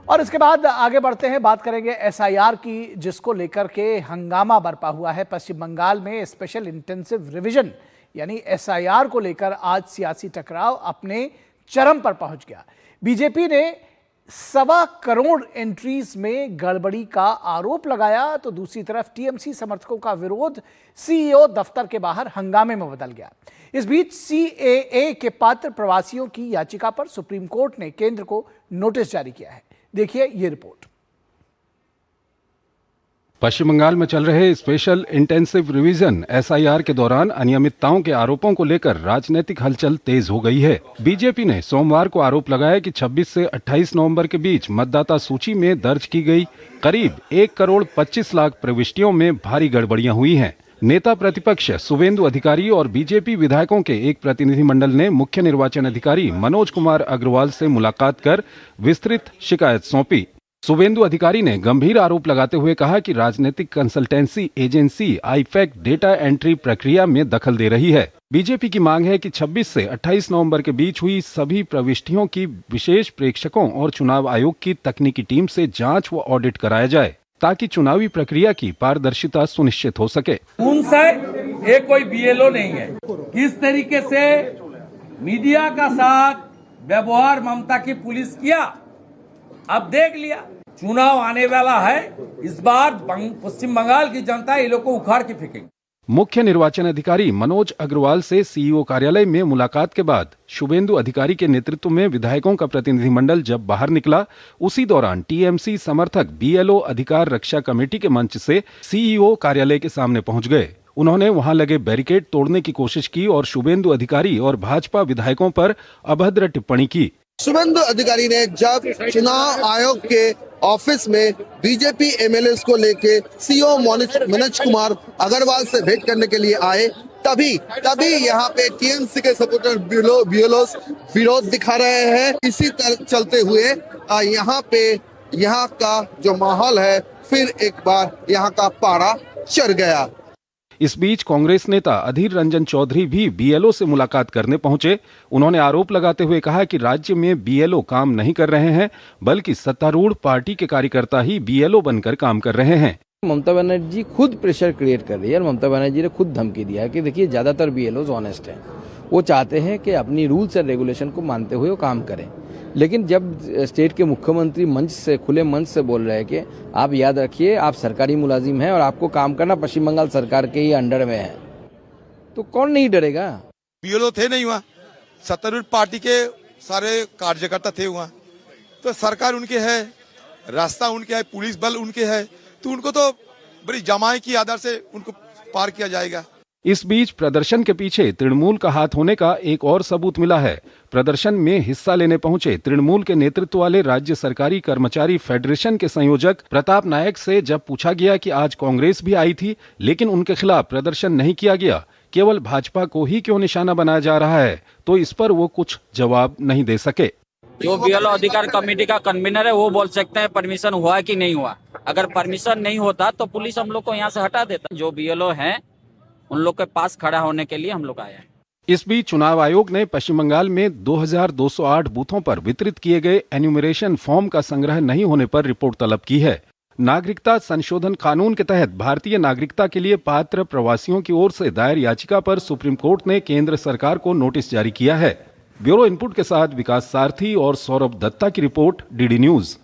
और इसके बाद आगे बढ़ते हैं, बात करेंगे एसआईआर की, जिसको लेकर के हंगामा बरपा हुआ है। पश्चिम बंगाल में स्पेशल इंटेंसिव रिवीजन यानी एसआईआर को लेकर आज सियासी टकराव अपने चरम पर पहुंच गया। बीजेपी ने 1.25 करोड़ एंट्रीज में गड़बड़ी का आरोप लगाया, तो दूसरी तरफ टीएमसी समर्थकों का विरोध सीईओ दफ्तर के बाहर हंगामे में बदल गया। इस बीच सीएए के पात्र प्रवासियों की याचिका पर सुप्रीम कोर्ट ने केंद्र को नोटिस जारी किया है। देखिए ये रिपोर्ट। पश्चिम बंगाल में चल रहे स्पेशल इंटेंसिव रिवीजन एसआईआर के दौरान अनियमितताओं के आरोपों को लेकर राजनीतिक हलचल तेज हो गई है। बीजेपी ने सोमवार को आरोप लगाया कि 26 से 28 नवंबर के बीच मतदाता सूची में दर्ज की गई करीब 1 करोड़ 25 लाख प्रविष्टियों में भारी गड़बड़ियां हुई हैं। नेता प्रतिपक्ष शुभेंदु अधिकारी और बीजेपी विधायकों के एक प्रतिनिधिमंडल ने मुख्य निर्वाचन अधिकारी मनोज कुमार अग्रवाल से मुलाकात कर विस्तृत शिकायत सौंपी। शुभेंदु अधिकारी ने गंभीर आरोप लगाते हुए कहा कि राजनीतिक consultancy agency IFAC data entry प्रक्रिया में दखल दे रही है। बीजेपी की मांग है कि 26 से 28 नवंबर के बीच हुई सभी प्रविष्टियों की विशेष प्रेक्षकों और चुनाव आयोग की तकनीकी टीम से जांच व ऑडिट कराया जाए, ताकि चुनावी प्रक्रिया की पारदर्शिता सुनिश्चित हो सके। ये कोई बीएलओ नहीं है। किस तरीके से मीडिया का साथ व्यवहार ममता की पुलिस किया, अब देख लिया। चुनाव आने वाला है, इस बार पश्चिम बंगाल की जनता ये लोग को उखाड़ के फेंकेगी। मुख्य निर्वाचन अधिकारी मनोज अग्रवाल से सीईओ कार्यालय में मुलाकात के बाद शुभेंदु अधिकारी के नेतृत्व में विधायकों का प्रतिनिधिमंडल जब बाहर निकला, उसी दौरान टीएमसी समर्थक बीएलओ अधिकार रक्षा कमेटी के मंच से सीईओ कार्यालय के सामने पहुंच गए। उन्होंने वहां लगे बैरिकेड तोड़ने की कोशिश की और शुभेंदु अधिकारी और भाजपा विधायकों पर अभद्र टिप्पणी की। शुभेंदु अधिकारी ने जब चुनाव आयोग के ऑफिस में बीजेपी एमएलए को लेके सीईओ मनोज कुमार अग्रवाल से भेंट करने के लिए आए, तभी यहाँ पे टीएमसी के सपोर्टर बीएलओ विरोध दिखा रहे हैं। इसी तरह चलते हुए यहाँ का जो माहौल है, फिर एक बार यहाँ का पारा चढ़ गया। इस बीच कांग्रेस नेता अधीर रंजन चौधरी भी बीएलओ से मुलाकात करने पहुंचे। उन्होंने आरोप लगाते हुए कहा कि राज्य में बीएलओ काम नहीं कर रहे हैं, बल्कि सत्तारूढ़ पार्टी के कार्यकर्ता ही बीएलओ बनकर काम कर रहे हैं। ममता बनर्जी खुद प्रेशर क्रिएट कर रही है और ममता बनर्जी ने खुद धमकी दिया है कि देखिए ज्यादातर बीएलओ ऑनेस्ट हैं, वो चाहते हैं कि अपनी रूल्स एंड रेगुलेशन को मानते हुए वो काम करें। लेकिन जब स्टेट के मुख्यमंत्री मंच से, खुले मंच से बोल रहे हैं कि आप याद रखिए आप सरकारी मुलाजिम हैं और आपको काम करना पश्चिम बंगाल सरकार के ही अंडर में है, तो कौन नहीं डरेगा। बीएलओ थे नहीं वहाँ, सत्तारूढ़ पार्टी के सारे कार्यकर्ता थे वहाँ, तो सरकार उनके है, रास्ता उनके है, पुलिस बल उनके है, तो उनको तो बड़ी जमाई की आधार से उनको पार किया जाएगा। इस बीच प्रदर्शन के पीछे तृणमूल का हाथ होने का एक और सबूत मिला है। प्रदर्शन में हिस्सा लेने पहुंचे तृणमूल के नेतृत्व वाले राज्य सरकारी कर्मचारी फेडरेशन के संयोजक प्रताप नायक से जब पूछा गया कि आज कांग्रेस भी आई थी लेकिन उनके खिलाफ प्रदर्शन नहीं किया गया, केवल भाजपा को ही क्यों निशाना बनाया जा रहा है, तो इस पर वो कुछ जवाब नहीं दे सके। जो बीएलओ अधिकार कमेटी का कन्वीनर है वो बोल सकते हैं परमिशन हुआ कि नहीं हुआ। अगर परमिशन नहीं होता तो पुलिस हम लोग को यहाँ से हटा देता। जो बीएलओ हैं उन लोग के पास खड़ा होने के लिए हम लोग आए हैं। इस बीच चुनाव आयोग ने पश्चिम बंगाल में 2208 बूथों पर वितरित किए गए एन्यूमरेशन फॉर्म का संग्रह नहीं होने पर रिपोर्ट तलब की है। नागरिकता संशोधन कानून के तहत भारतीय नागरिकता के लिए पात्र प्रवासियों की ओर से दायर याचिका पर सुप्रीम कोर्ट ने केंद्र सरकार को नोटिस जारी किया है। ब्यूरो इनपुट के साथ विकास सारथी और सौरभ दत्ता की रिपोर्ट, डीडी न्यूज।